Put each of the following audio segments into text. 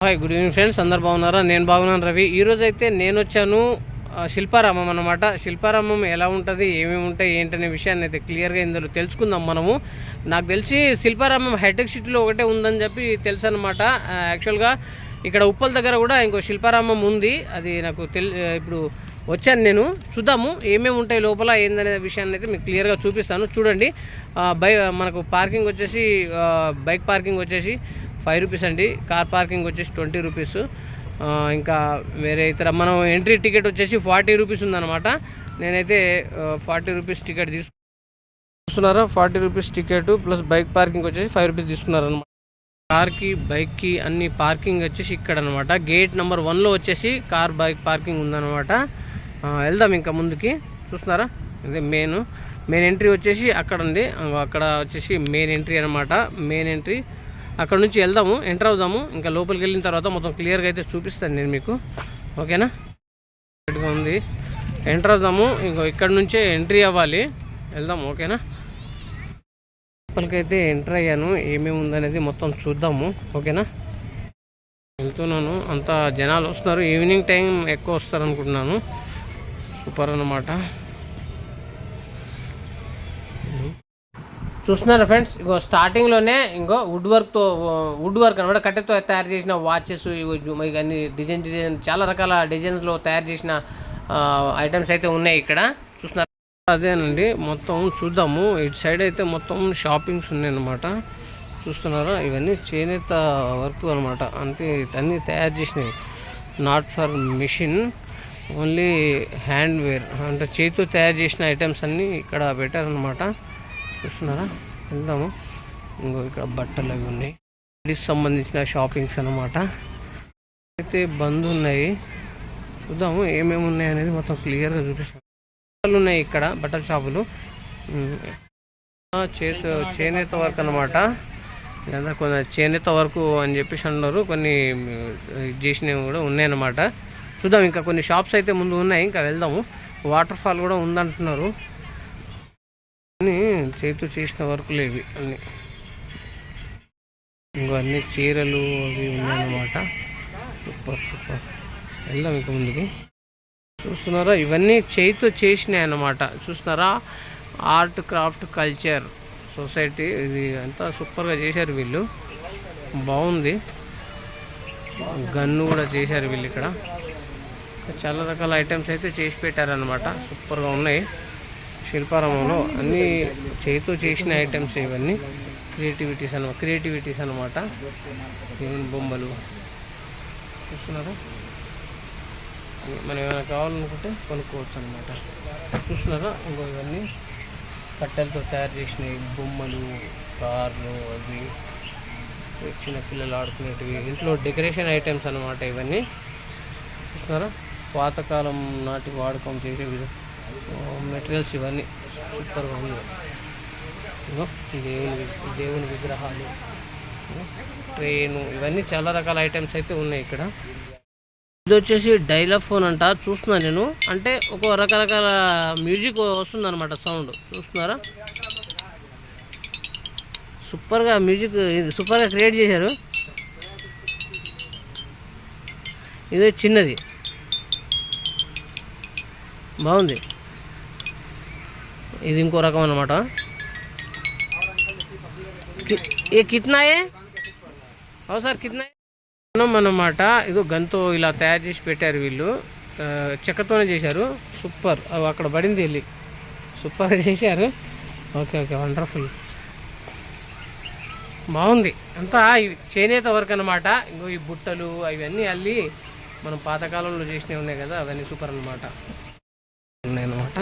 Hi, good evening friends. అందరు బాగున్నారా? నేను బాగున్నాను రవి. ఈరోజు అయితే నేను వచ్చాను శిల్పారామం అన్నమాట. శిల్పారామం ఎలా ఉంటుంది, ఏమేమి ఉంటాయి, ఏంటనే విషయాన్ని అయితే క్లియర్గా ఇందులో తెలుసుకుందాం మనము. నాకు తెలిసి శిల్పారామం హైటెక్ సిటీలో ఒకటే ఉందని చెప్పి తెలుసు అనమాట. యాక్చువల్గా ఇక్కడ ఉప్పల్ దగ్గర కూడా ఇంకో శిల్పారామం ఉంది. అది నాకు ఇప్పుడు వచ్చాను నేను. చూద్దాము ఏమేమి ఉంటాయి లోపల ఏందనే విషయాన్ని అయితే మీకు క్లియర్గా చూపిస్తాను. చూడండి, మనకు పార్కింగ్ వచ్చేసి బైక్ పార్కింగ్ వచ్చేసి 5 రూపీస్ అండి. కార్ పార్కింగ్ వచ్చేసి 20 రూపీస్. ఇంకా వేరే ఇతర మనం ఎంట్రీ టికెట్ వచ్చేసి 40 రూపీస్ ఉందన్నమాట. నేనైతే 40 రూపీస్ టికెట్ తీసుకున్నారా. 40 rupees ticket plus bike parking వచ్చేసి 5 రూపీస్ తీసుకున్నారనమాట. కార్కి బైక్కి అన్ని పార్కింగ్ వచ్చేసి ఇక్కడ అనమాట. గేట్ నెంబర్ 1లో వచ్చేసి కార్ బైక్ పార్కింగ్ ఉందన్నమాట. వెళ్దాం ఇంకా ముందుకి. చూస్తున్నారా, అదే మెయిన్ ఎంట్రీ వచ్చేసి అక్కడ ఉంది. అక్కడ వచ్చేసి మెయిన్ ఎంట్రీ అనమాట. మెయిన్ ఎంట్రీ అక్కడ నుంచి వెళ్దాము, ఎంటర్ అవుదాము. ఇంకా లోపలికి వెళ్ళిన తర్వాత మొత్తం క్లియర్గా అయితే చూపిస్తాను నేను మీకు. ఓకేనా, ఉంది. ఎంటర్ అవుదాము. ఇంకో ఇక్కడ నుంచే ఎంట్రీ అవ్వాలి. వెళ్దాం. ఓకేనా, లోపలికైతే ఎంటర్ అయ్యాను. ఏమేమి ఉందనేది మొత్తం చూద్దాము. ఓకేనా, వెళ్తున్నాను. అంతా జనాలు వస్తున్నారు. ఈవినింగ్ టైం ఎక్కువ వస్తారు అనుకుంటున్నాను. సూపర్ అన్నమాట. చూస్తున్నారా ఫ్రెండ్స్, ఇంకో స్టార్టింగ్లోనే ఇంకో వుడ్ వర్క్ అనమాట. కట్టెతో తయారు చేసిన వాచెస్, అన్ని డిజైన్ చాలా రకాల డిజైన్స్లో తయారు చేసిన ఐటమ్స్ అయితే ఉన్నాయి ఇక్కడ. చూస్తున్నారు, అదేనండి. మొత్తం చూద్దాము. ఇటు సైడ్ అయితే మొత్తం షాపింగ్స్ ఉన్నాయి అన్నమాట. చూస్తున్నారా, ఇవన్నీ చేనేత వర్క్ అనమాట. అంటే అన్నీ తయారు చేసినవి, నాట్ ఫర్ మిషన్, ఓన్లీ హ్యాండ్వేర్, అంటే చేతితో తయారు చేసిన ఐటమ్స్ అన్నీ ఇక్కడ పెట్టారనమాట. చూస్తున్నారా, వెళ్దాము. ఇంకో ఇక్కడ బట్టలు అవి ఉన్నాయి, లేడీస్ సంబంధించిన షాపింగ్స్ అనమాట. అయితే బంద్ ఉన్నాయి. చూద్దాము ఏమేమి ఉన్నాయి అనేది మొత్తం క్లియర్గా చూపిస్తాను. బట్టలు ఉన్నాయి ఇక్కడ, బట్టల షాపులు. చేనేత వర్క్ అనమాట. లేదా కొన్ని చేనేత వర్క్ అని చెప్పేసి అన్నారు. కొన్ని చేసినవి కూడా ఉన్నాయన్నమాట. చూద్దాం. ఇంకా కొన్ని షాప్స్ అయితే ముందు ఉన్నాయి, ఇంకా వెళ్దాము. వాటర్ ఫాల్ కూడా ఉందంటున్నారు. అన్నీ చేతితో చేసిన వర్కులు ఇవి అన్నీ. ఇంకో అన్ని చీరలు అవి ఉన్నాయన్నమాట. సూపర్. వెళ్దాం ఇంకా ముందుకి. చూస్తున్నారా, ఇవన్నీ చేతితో చేసినాయి అన్నమాట. చూస్తున్నారా, ఆర్ట్ క్రాఫ్ట్ కల్చర్ సొసైటీ. ఇది అంతా సూపర్గా చేశారు వీళ్ళు, బాగుంది. గన్ను కూడా చేశారు వీళ్ళు ఇక్కడ. చాలా రకాల ఐటమ్స్ అయితే చేసి పెట్టారనమాట. సూపర్గా ఉన్నాయి. శిల్పారామంలో అన్నీ చేతితో చేసిన ఐటమ్స్ ఇవన్నీ. క్రియేటివిటీస్ అనమాట. దేవుని బొమ్మలు చూస్తున్నారా. మనం ఏమైనా కావాలనుకుంటే కొనుక్కోవచ్చు అనమాట. చూస్తున్నారా, ఇంకో ఇవన్నీ కట్టెలతో తయారు చేసిన బొమ్మలు, కార్లు, అవి చిన్న పిల్లలు ఆడుకునేటివి, ఇంట్లో డెకరేషన్ ఐటమ్స్ అనమాట ఇవన్నీ. చూస్తున్నారా, పాతకాలం నాటి వాడకం చేసే మెటీరియల్స్ ఇవన్నీ సూపర్గా ఉంది. దేవుని విగ్రహాలు, ట్రైను, ఇవన్నీ చాలా రకాల ఐటమ్స్ అయితే ఉన్నాయి ఇక్కడ. ఇది వచ్చేసి డైలాఫోన్ అంట. చూస్తున్నాను నేను. అంటే ఒక రకరకాల మ్యూజిక్ వస్తుంది అనమాట, సౌండ్. చూస్తున్నారా, సూపర్గా మ్యూజిక్ సూపర్గా క్రియేట్ చేశారు. ఇది చిన్నది, బాగుంది. ఇది ఇంకో రకం అన్నమాట. ఏ కిత్నాయే సార్, కిత్నాయే అన్నమాట. ఇదో గంతో ఇలా తయారు చేసి పెట్టారు వీళ్ళు. చెక్కతోనే చేశారు. సూపర్. అవి అక్కడ పడింది వెళ్ళి సూపర్గా చేశారు. ఓకే, వండర్ఫుల్, బాగుంది. అంతా చేనేత వర్క్ అనమాట. ఇంకో ఈ బుట్టలు అవన్నీ అల్లి మనం పాతకాలంలో చేసినవి ఉన్నాయి కదా, అవన్నీ సూపర్ అనమాట ఉన్నాయన్నమాట.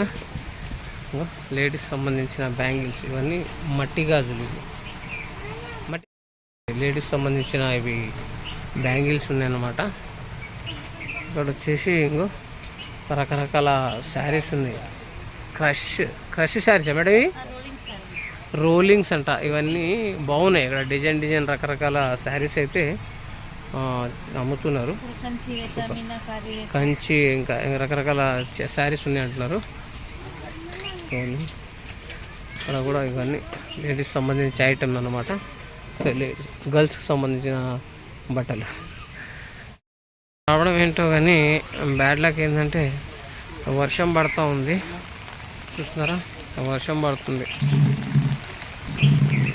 లేడీస్ సంబంధించిన బ్యాంగిల్స్, ఇవన్నీ మట్టి గాజులు. లేడీస్ సంబంధించిన ఇవి బ్యాంగిల్స్ ఉన్నాయన్నమాట. ఇక్కడ వచ్చేసి ఇంకో రకరకాల శారీస్ ఉన్నాయి. క్రష్ శారీస్ మేడం, ఇవి రోలింగ్స్ అంట. ఇవన్నీ బాగున్నాయి. ఇక్కడ డిజైన్ రకరకాల శారీస్ అయితే అమ్ముతున్నారు. కంచి ఇంకా రకరకాల శారీస్ ఉన్నాయి అంటున్నారు. ఇక్కడ కూడా ఇవన్నీ లేడీస్ సంబంధించిన ఐటమ్ అన్నమాట. గర్ల్స్కి సంబంధించిన బట్టలు. రావడం ఏంటో కానీ బ్యాడ్ లక్ ఏంటంటే వర్షం పడుతూ ఉంది. చూస్తున్నారా, వర్షం పడుతుంది.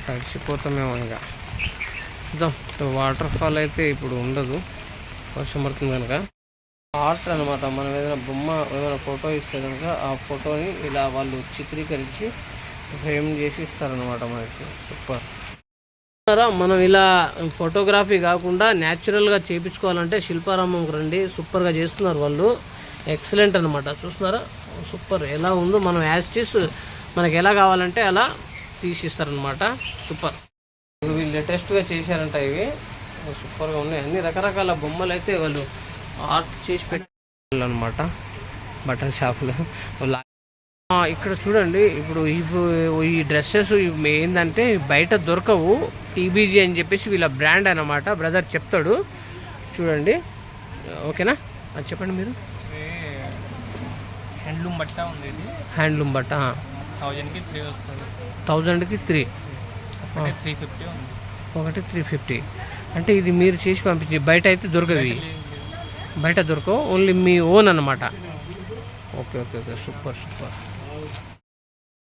తడిచిపోతామేమో. ఇంకా చూద్దాం. వాటర్ ఫాల్ అయితే ఇప్పుడు ఉండదు, వర్షం పడుతుంది కనుక. ఆర్ట్ అనమాట. మనం ఏదైనా బొమ్మ ఏదైనా ఫోటో ఇస్తే కనుక ఆ ఫోటోని ఇలా వాళ్ళు చిత్రీకరించి ఫ్రేమ్ చేసి ఇస్తారనమాట మనకి. సూపర్. మనం ఇలా ఫోటోగ్రఫీ కాకుండా న్యాచురల్గా చేయించుకోవాలంటే శిల్పారామంకి రండి. సూపర్గా చేస్తున్నారు వాళ్ళు. ఎక్సలెంట్ అనమాట. చూస్తున్నారా, సూపర్. ఎలా ఉందో మనం యాస్టిస్ మనకి ఎలా కావాలంటే అలా తీసిస్తారనమాట. సూపర్. ఇవి లేటెస్ట్గా చేశారంట. ఇవి సూపర్గా ఉన్నాయి. అన్ని రకరకాల బొమ్మలు అయితే వాళ్ళు ఆర్ట్ చేసి పెట్టారనమాట బట్టల షాపులో. ఇక్కడ చూడండి, ఇప్పుడు ఈ డ్రెస్సెస్ ఏంటంటే బయట దొరకవు. టీబీజీ అని చెప్పేసి వీళ్ళ బ్రాండ్ అనమాట. బ్రదర్ చెప్తాడు, చూడండి. ఓకేనా, అది చెప్పండి మీరు. హ్యాండ్లూమ్ బట్ట ఉండేది. హ్యాండ్లూమ్ బట్ట 1000కి 3 వస్తుంది. 1000కి 3. 350 ఉంది. ఒకటి 350. అంటే ఇది మీరు చేసి పంపించి బయట అయితే దొరకదు. బయట దొరకవు, ఓన్లీ మీ ఓన్ అనమాట. Okay okay okay. Super super.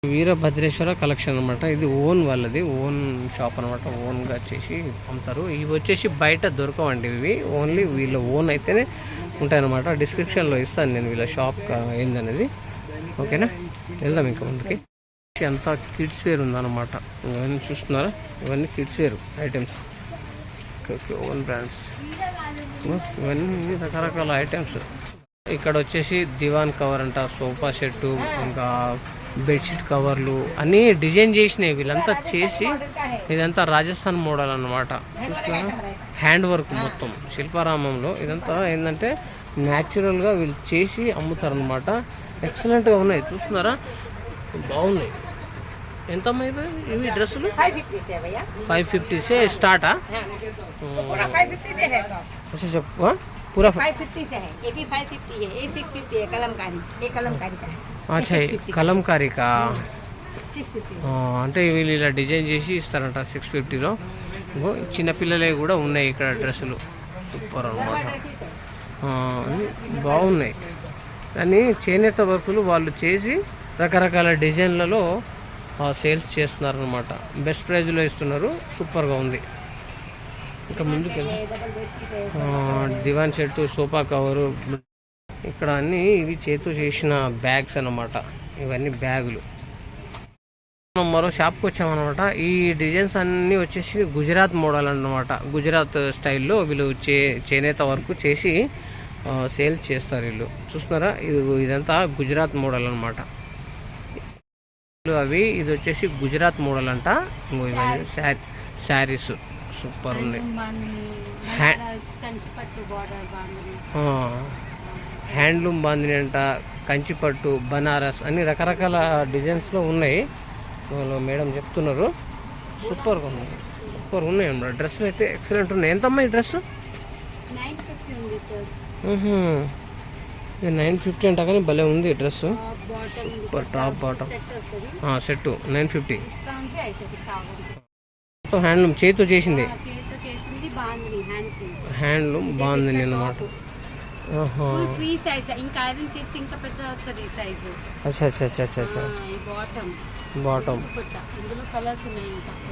Veerabhadreswara collection అనమాట. ఇది ఓన్ వాళ్ళది, ఓన్ షాప్ అనమాట. ఓన్గా చేసి అమ్ముతారు. ఇవి వచ్చేసి బయట దొరకవండి. ఇవి ఓన్లీ వీళ్ళ ఓన్ అయితేనే ఉంటాయన్నమాట. డిస్క్రిప్షన్లో ఇస్తాను నేను వీళ్ళ షాప్ ఏందనేది. ఓకేనా, వెళ్దాం ఇంకా ముందుకి. అంతా కిడ్స్ వేర్ ఉందన్నమాట. ఇవన్నీ చూస్తున్నారా, ఇవన్నీ kids wear items. Okay, own brands. ఇవన్నీ రకరకాల ఐటమ్స్. ఇక్కడ వచ్చేసి దివాన్ కవర్ అంట, సోఫా సెట్టు, ఇంకా బెడ్షీట్ కవర్లు అన్నీ డిజైన్ చేసినాయి వీళ్ళంతా చేసి. ఇదంతా రాజస్థాన్ మోడల్ అన్నమాట. హ్యాండ్ వర్క్ మొత్తం శిల్పారామంలో. ఇదంతా ఏంటంటే న్యాచురల్గా వీళ్ళు చేసి అమ్ముతారనమాట. ఎక్సలెంట్గా ఉన్నాయి. చూస్తున్నారా, బాగున్నాయి. ఎంత అమ్మాయి ఇవి డ్రెస్సులు? 550 से स्टार्ट। अच्छा చెప్పు. पूरा 550 से है। ये भी 550 है, ये 650 है। कलमकारी, ये कलमकारी का है। अच्छा, కలంకారీ కా. 650 అంటే వీళ్ళు ఇలా డిజైన్ చేసి ఇస్తారంట 650లో. చిన్నపిల్లలవి కూడా ఉన్నాయి ఇక్కడ డ్రెస్సులు. సూపర్ అన్నమాట. బాగున్నాయి. కానీ చేనేత వర్కులు వాళ్ళు చేసి రకరకాల డిజైన్లలో సేల్స్ చేస్తున్నారనమాట. బెస్ట్ ప్రైజ్లో ఇస్తున్నారు. సూపర్గా ఉంది. ఇంకా ముందుకు దివాన్ సెట్, సోఫా కవరు. ఇక్కడ అన్నీ ఇవి చేతితో చేసిన బ్యాగ్స్ అన్నమాట. ఇవన్నీ బ్యాగులు. మనం మరో షాప్కి వచ్చామన్నమాట. ఈ డిజైన్స్ అన్నీ వచ్చేసి గుజరాత్ మోడల్ అన్నమాట. గుజరాత్ స్టైల్లో వీళ్ళు చేనేత వర్క్ చేసి సేల్ చేస్తారు వీళ్ళు. చూస్తున్నారా, ఇదంతా గుజరాత్ మోడల్ అన్నమాట. అవి ఇది వచ్చేసి గుజరాత్ మోడల్ అంట. ఇవన్నీ శారీస్ సూపర్ ఉంది. హ్యాండ్లూమ్ బాందిని అంట, కంచిపట్టు, బనారస్ అన్ని రకరకాల డిజైన్స్లో ఉన్నాయి. వాళ్ళు మేడం చెప్తున్నారు. సూపర్గా ఉన్నాయి. సూపర్ ఉన్నాయి అన్నమాట. డ్రెస్సులు అయితే ఎక్సలెంట్ ఉన్నాయి. ఎంతమ్మా ఈ డ్రెస్? 950 అంట. కానీ భలే ఉంది dress. Super. Top bottom set 950. Handloom చేతితో చేసింది. హ్యాండ్లూమ్ బాగుంది అన్నమాట. అచ్చా అచ్చా అచ్చా అచ్చా అచ్చా. బాటమ్.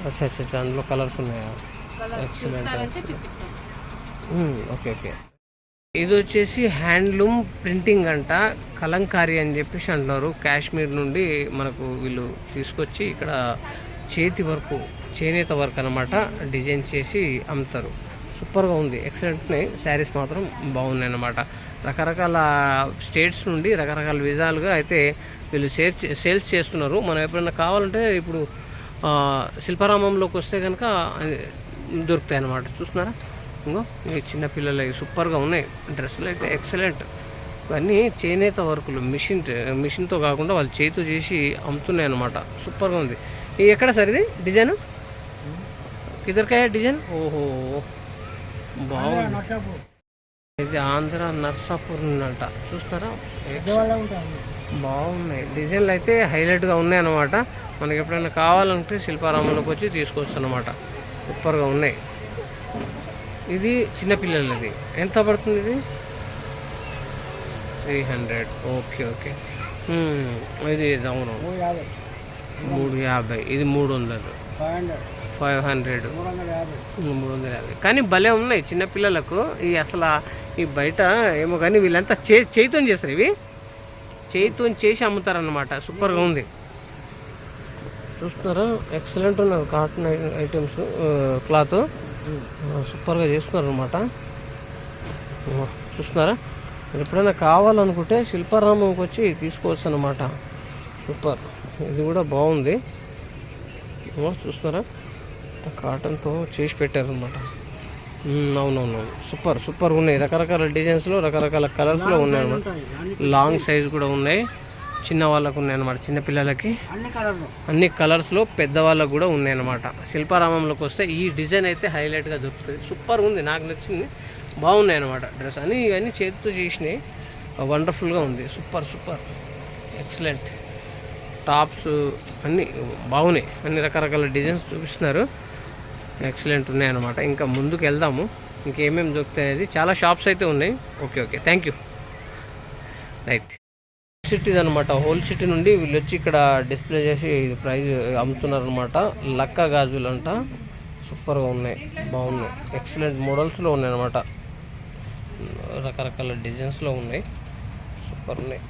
అచ్చా అచ్చా అచ్చా. అందులో కలర్స్ ఉన్నాయా? ఎక్సలెంట్. Okay okay. ఇది వచ్చేసి హ్యాండ్లూమ్ ప్రింటింగ్ అంట. కలంకారీ అని చెప్పేసి అంటున్నారు. కాశ్మీర్ నుండి మనకు వీళ్ళు తీసుకొచ్చి ఇక్కడ చేతి వర్క్, చేనేత వర్క్ అనమాట డిజైన్ చేసి అమ్ముతారు. సూపర్గా ఉంది. ఎక్సలెంట్ ఉన్నాయి. శారీస్ మాత్రం బాగున్నాయి అన్నమాట. రకరకాల స్టేట్స్ నుండి రకరకాల విధాలుగా అయితే వీళ్ళు సేల్స్ చేస్తున్నారు. మనం ఎప్పుడైనా కావాలంటే ఇప్పుడు శిల్పారామంలోకి వస్తే కనుక దొరుకుతాయి అన్నమాట. చూస్తున్నారా, ఇంకో ఇవి చిన్నపిల్లలవి సూపర్గా ఉన్నాయి. డ్రెస్సులు అయితే ఎక్సలెంట్. ఇవన్నీ చేనేత వర్కులు, మిషన్తో కాకుండా వాళ్ళు చేతితో చేసి అమ్ముతున్నాయి అన్నమాట. సూపర్గా ఉంది. ఇది ఎక్కడ సార్ ఇది డిజైన్? కిదర్కాయ డిజైన్? ఓహో, బాగుంది. ఇది ఆంధ్ర నర్సాపూర్ అంట. చూస్తారా, బాగున్నాయి. డిజైన్లు అయితే హైలైట్గా ఉన్నాయి అన్నమాట. మనకి ఎప్పుడైనా కావాలంటే శిల్పారామంలోకి వచ్చి తీసుకోవచ్చు అన్నమాట. సూపర్గా ఉన్నాయి. ఇది చిన్నపిల్లలది. ఎంత పడుతుంది ఇది? 300. Okay okay. ఇది అవును 350, ఇది 300, 500, 350. కానీ భలే ఉన్నాయి చిన్నపిల్లలకు. ఈ అసలు ఈ బయట ఏమో కానీ వీళ్ళంతా చేయితో చేస్తారు, ఇవి చేయితో చేసి అమ్ముతారనమాట. సూపర్గా ఉంది. చూస్తున్నారా, ఎక్సలెంట్ ఉన్నది కాటన్ ఐటమ్స్, క్లాత్ సూపర్గా చేస్తున్నారు అనమాట. చూస్తున్నారా, మీరు ఎప్పుడైనా కావాలనుకుంటే శిల్పారామంకి వచ్చి తీసుకోవచ్చు అనమాట. సూపర్, ఇది కూడా బాగుంది. చూస్తున్నారా, కాటన్తో చేసి పెట్టారనమాట. అవునవును, సూపర్ ఉన్నాయి. రకరకాల డిజైన్స్లో రకరకాల కలర్స్లో ఉన్నాయి అనమాట. లాంగ్ సైజ్ కూడా ఉన్నాయి, చిన్న వాళ్ళకు ఉన్నాయి అనమాట. చిన్నపిల్లలకి అన్ని కలర్స్లో పెద్దవాళ్ళకు కూడా ఉన్నాయి అనమాట. శిల్పారామంలోకి వస్తే ఈ డిజైన్ అయితే హైలైట్గా దొరుకుతుంది. సూపర్ ఉంది, నాకు నచ్చింది. బాగున్నాయి అనమాట డ్రెస్ అని. ఇవన్నీ చేతితో చేసినాయి, వండర్ఫుల్గా ఉంది. Super excellent. టాప్స్ అన్నీ బాగున్నాయి, అన్ని రకరకాల డిజైన్స్ చూపిస్తున్నారు. ఎక్సలెంట్ ఉన్నాయి అనమాట. ఇంకా ముందుకు వెళ్దాము, ఇంకేమేమి దొరుకుతాయి. చాలా షాప్స్ అయితే ఉన్నాయి. Okay, thank you. Right, city అనమాట. హోల్ సిటీ నుండి వీళ్ళు వచ్చి ఇక్కడ డిస్ప్లే చేసి ప్రైజ్ అమ్ముతున్నారు అనమాట. లక్క గాజులు అంట, సూపర్గా ఉన్నాయి, బాగున్నాయి. ఎక్సలెంట్ మోడల్స్లో ఉన్నాయి అనమాట. రకరకాల డిజైన్స్లో ఉన్నాయి, సూపర్ ఉన్నాయి.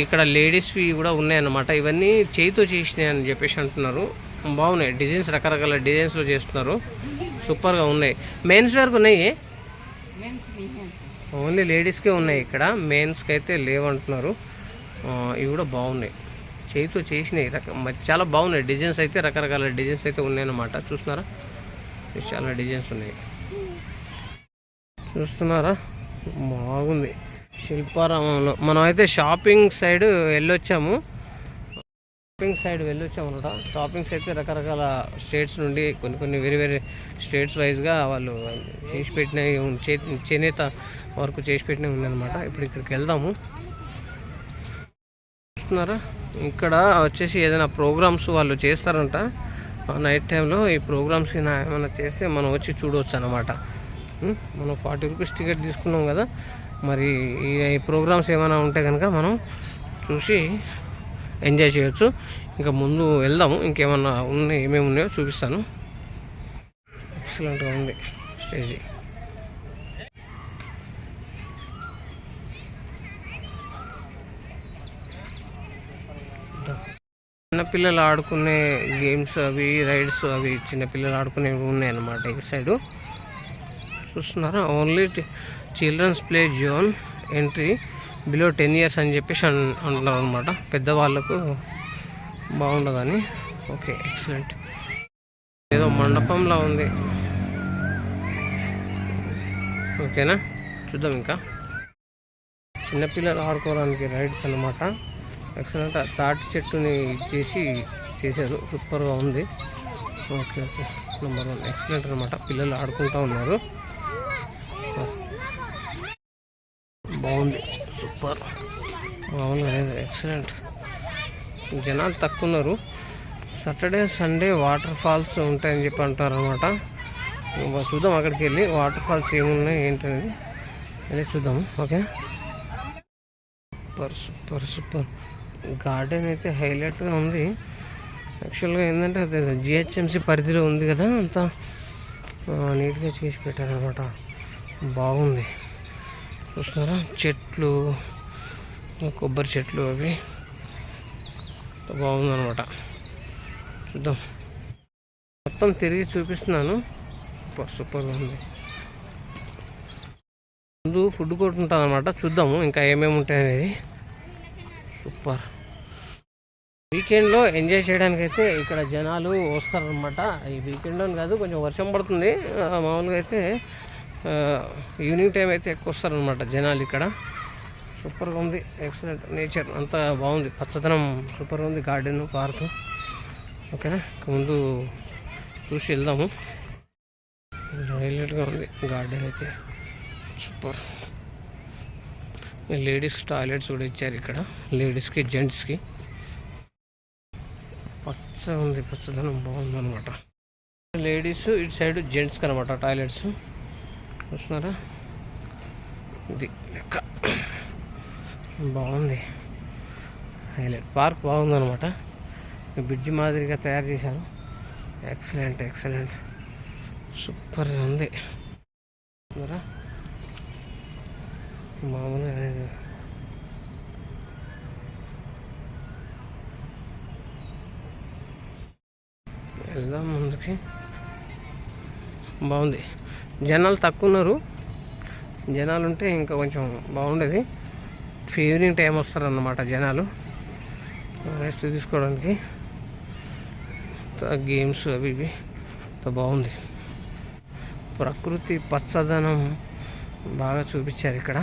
ఇక్కడ లేడీస్వి కూడా ఉన్నాయన్నమాట. ఇవన్నీ చేయితో చేసినాయి అని చెప్పేసి అంటున్నారు. బాగున్నాయి డిజైన్స్, రకరకాల డిజైన్స్లో చేస్తున్నారు. సూపర్గా ఉన్నాయి. మెయిన్స్ వేర్కి ఉన్నాయి, ఓన్లీ లేడీస్కే ఉన్నాయి ఇక్కడ. మెయిన్స్కి అయితే లేవంటున్నారు. ఇవి కూడా బాగున్నాయి, చేయితో చేసినాయి. చాలా బాగున్నాయి డిజైన్స్ అయితే. రకరకాల డిజైన్స్ అయితే ఉన్నాయన్నమాట. చూస్తున్నారా, చాలా డిజైన్స్ ఉన్నాయి. చూస్తున్నారా, బాగుంది. శిల్పారామంలో మనం అయితే షాపింగ్ సైడ్ వెళ్ళొచ్చాము అనమాట. షాపింగ్స్ అయితే రకరకాల స్టేట్స్ నుండి కొన్ని వేరే స్టేట్స్ వైజ్గా వాళ్ళు చేసి పెట్టినవి, చేనేత వర్క్ చేసి పెట్టినవి ఉన్నాయన్నమాట. ఇప్పుడు ఇక్కడికి వెళ్దాము. చూస్తున్నారా, ఇక్కడ వచ్చేసి ఏదైనా ప్రోగ్రామ్స్ వాళ్ళు చేస్తారంట నైట్ టైంలో. ఈ ప్రోగ్రామ్స్కి ఏమైనా చేస్తే మనం వచ్చి చూడవచ్చు అనమాట. మనం 40 రూపీస్ టికెట్ తీసుకున్నాం కదా, మరి ఈ ప్రోగ్రామ్స్ ఏమైనా ఉంటే కనుక మనం చూసి ఎంజాయ్ చేయొచ్చు. ఇంకా ముందు వెళ్దాము, ఇంకేమన్నా ఉన్నాయి, ఏమేమి ఉన్నాయో చూపిస్తాను. ఎక్సలెంట్గా ఉంది స్టేజీ. చిన్నపిల్లలు ఆడుకునే గేమ్స్ అవి, రైడ్స్ అవి చిన్నపిల్లలు ఆడుకునేవి ఉన్నాయన్నమాట. ఇటు సైడు చూస్తున్నారా, only children's play zone, entry below 10 years అని చెప్పేసి అంటున్నారు అనమాట. పెద్దవాళ్ళకు బాగుండదని. Okay, excellent. ఏదో మండపంలా ఉంది. ఓకేనా, చూద్దాం. ఇంకా చిన్నపిల్లలు ఆడుకోవడానికి రైడ్స్ అనమాట. ఎక్సలెంట్. తాటి చెట్టుని చేశారు, సూపర్గా ఉంది. ఓకే, నెంబర్ 1 ఎక్సలెంట్ అనమాట. పిల్లలు ఆడుకుంటూ ఉన్నారు, బాగుంది, సూపర్, బాగుంది, ఎక్సలెంట్. జనాలు తక్కువ ఉన్నారు. సాటర్డే సండే వాటర్ ఫాల్స్ ఉంటాయని చెప్పి అంటారు అనమాట. చూద్దాం అక్కడికి వెళ్ళి వాటర్ ఫాల్స్ ఏమున్నాయి ఏంటనేది వెళ్ళి చూద్దాము. Okay, super. గార్డెన్ అయితే హైలైట్గా ఉంది. యాక్చువల్గా ఏంటంటే అది జిహెచ్ఎంసీ పరిధిలో ఉంది కదా, అంతా నీట్గా చేసి పెట్టారనమాట. బాగుంది. చూస్తున్నారా, చెట్లు, కొబ్బరి చెట్లు అవి బాగుందనమాట. చూద్దాం, మొత్తం తిరిగి చూపిస్తున్నాను. సూపర్గా ఉంది. ముందు ఫుడ్ కోర్ట్ ఉంటుంది అనమాట. చూద్దాము ఇంకా ఏమేమి ఉంటాయి అనేది. సూపర్. వీకెండ్లో ఎంజాయ్ చేయడానికి అయితే ఇక్కడ జనాలు వస్తారనమాట. ఈ వీకెండ్లో కాదు, కొంచెం వర్షం పడుతుంది. మామూలుగా అయితే ఈవినింగ్ టైం అయితే ఎక్కువ వస్తారనమాట జనాలు ఇక్కడ. సూపర్గా ఉంది, ఎక్సలెంట్. నేచర్ అంతా బాగుంది, పచ్చదనం సూపర్గా ఉంది. Garden, park. ఓకేనా, ముందు చూసి వెళ్దాము. హైలైట్గా ఉంది గార్డెన్ అయితే, సూపర్. లేడీస్ టాయిలెట్స్ కూడా ఇచ్చారు ఇక్కడ, లేడీస్కి జెంట్స్కి. పచ్చగా ఉంది, పచ్చదనం బాగుంది అనమాట. లేడీస్ ఇటు సైడ్ జెంట్స్కి అనమాట టాయిలెట్స్. చూస్తున్నారా, ఇది లెక్క బాగుంది. హైలైట్ పార్క్ బాగుందన్నమాట. బ్రిడ్జ్ మాదిరిగా తయారు చేశారు. ఎక్సలెంట్ సూపర్గా ఉంది. మామూలుగా లేదు. వెళ్దాం ముందుకి. బాగుంది. జనాలు తక్కువ ఉన్నారు. జనాలు ఉంటే ఇంకా కొంచెం బాగుండేది. ఈవినింగ్ టైం వస్తారన్నమాట జనాలు రెస్ట్ తీసుకోవడానికి. గేమ్స్ అవి ఇవి బాగుంది. ప్రకృతి పచ్చదనం బాగా చూపించారు ఇక్కడ.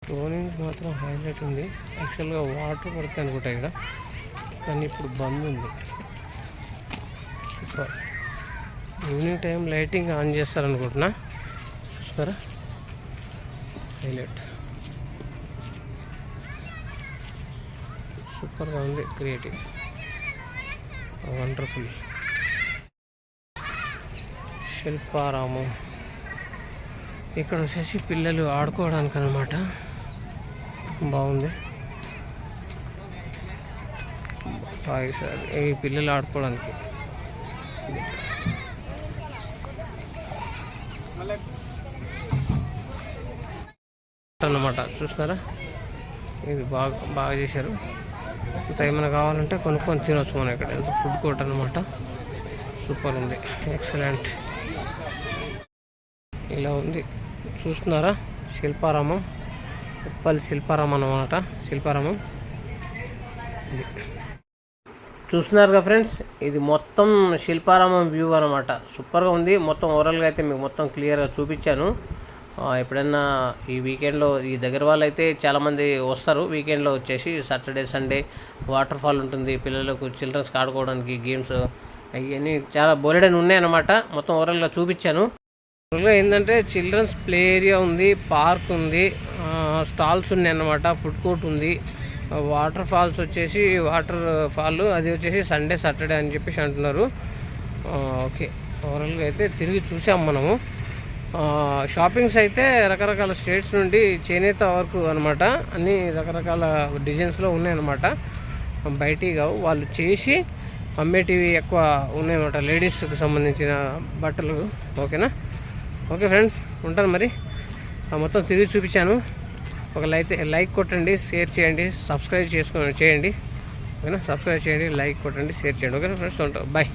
ట్రోనింగ్ మాత్రం హైలైట్ ఉంది. యాక్చువల్గా వాటర్ పడతాయి అనుకుంటా ఇక్కడ, కానీ ఇప్పుడు బంద్ ఉంది. Super. Evening time lighting on చేస్తారనుకుంటున్నా. చూస్తారా, హైలైట్ సూపర్గా ఉంది. Creative, wonderful. శిల్పారామం ఇక్కడ వచ్చేసి పిల్లలు ఆడుకోవడానికి అన్నమాట. బాగుంది. ఈ పిల్లలు ఆడుకోవడానికి అన్నమాట. చూస్తారా, ఇది బాగా చేశారు. ఇంత ఏమైనా కావాలంటే కొనుక్కొని తినవచ్చు మనం ఇక్కడ. ఎంత ఫుడ్ కోర్ట్ అన్నమాట. సూపర్ ఉంది. ఎక్సలెంట్. ఇలా ఉంది. చూస్తున్నారా, శిల్పారామం, ఉప్పల్ శిల్పారామం అన్నమాట. శిల్పారామం చూస్తున్నారుగా ఫ్రెండ్స్, ఇది మొత్తం శిల్పారామం వ్యూ అనమాట. సూపర్గా ఉంది. మొత్తం ఓవరాల్గా అయితే మీకు మొత్తం క్లియర్గా చూపించాను. ఎప్పుడైనా ఈ వీకెండ్లో ఈ దగ్గర వాళ్ళు అయితే చాలామంది వస్తారు. వీకెండ్లో వచ్చేసి సాటర్డే సండే వాటర్ ఫాల్ ఉంటుంది. పిల్లలకు చిల్డ్రన్స్కి ఆడుకోవడానికి గేమ్స్ అవన్నీ చాలా బోలెడని ఉన్నాయన్నమాట. మొత్తం ఓవరాల్గా చూపించాను. ఓవరాల్గా ఏంటంటే చిల్డ్రన్స్ ప్లే ఏరియా ఉంది, పార్క్ ఉంది, స్టాల్స్ ఉన్నాయి అన్నమాట, ఫుడ్ కోర్ట్ ఉంది. వాటర్ ఫాల్స్ వచ్చేసి వాటర్ ఫాల్ అది వచ్చేసి సండే సాటర్డే అని చెప్పేసి అంటున్నారు. ఓకే, ఓవరాల్గా అయితే తిరిగి చూసాం మనము. షాపింగ్స్ అయితే రకరకాల స్టేట్స్ నుండి చేనేత వరకు అనమాట. అన్ని రకరకాల డిజైన్స్లో ఉన్నాయన్నమాట. బయటికి కావు, వాళ్ళు చేసి అమ్మేటివి ఎక్కువ ఉన్నాయన్నమాట. లేడీస్కి సంబంధించిన బట్టలు. ఓకేనా? ఓకే ఫ్రెండ్స్, ఉంటాను మరి. మొత్తం తిరిగి చూపించాను. ఒక లైక్ కొట్టండి, షేర్ చేయండి, సబ్స్క్రైబ్ చేయండి. ఓకేనా? సబ్స్క్రైబ్ చేయండి, లైక్ కొట్టండి, షేర్ చేయండి. ఓకేనా ఫ్రెండ్స్? ఉంటాను. బాయ్.